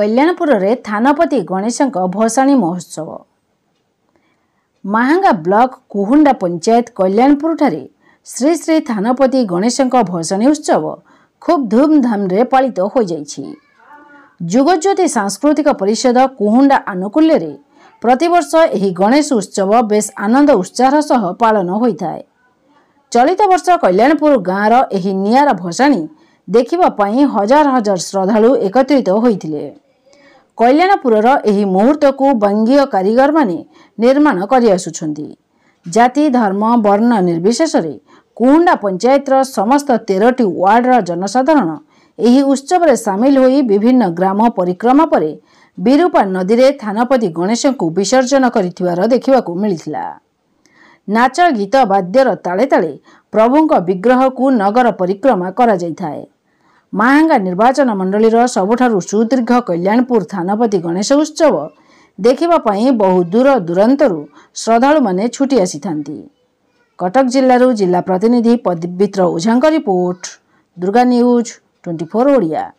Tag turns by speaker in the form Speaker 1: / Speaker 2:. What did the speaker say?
Speaker 1: कल्याणपुर रे थानापति गणेश भसाणी महोत्सव। महांगा ब्लॉक कुहुंडा पंचायत कल्याणपुर ठारे श्री श्री थानापति गणेश भसाणी उत्सव खूब धूमधाम रे पालित हो जाइछि। जुगज्योति सांस्कृतिक परिषद कुहुंडा आनुकूल्य रे प्रतिवर्ष एही गणेश उत्सव बेस आनंद उत्साह सह पालन होइथाय। चलित वर्ष कल्याणपुर गाँवर एही नियारा भसाणी देखिबा पई हजार हजार श्रद्धालु एकत्रित होइथिले। कल्याणपुरर एही मुहूर्त को बंगीय कारीगर माने निर्माण करि आसुछन्ति। जाति धर्म वर्ण निर्विशेष रे कुहुंडा पंचायतर समस्त 13टी वार्डर जनसाधारण एही उत्सव रे सामिल होई विभिन्न ग्राम परिक्रमा परे विरूपा नदी रे थानापति गणेश को विसर्जन करिथिवार देखिबाकू मिलिथिला। नाच गीत वाद्यर ताले ताले प्रभुंक विग्रह को नगर परिक्रमा करा जाइथाय। महांगा निर्वाचन मंडलीर सबुठारु सुदीर्घ कल्याणपुर थानापति गणेश उत्सव देखिबा पई बहु दूर दूरांतरु श्रद्धालु माने छुटी आसीथांती। कटक जिल्लारू जिला प्रतिनिधि पवित्र ओझांक रिपोर्ट, दुर्गा न्यूज 24 ओडिया।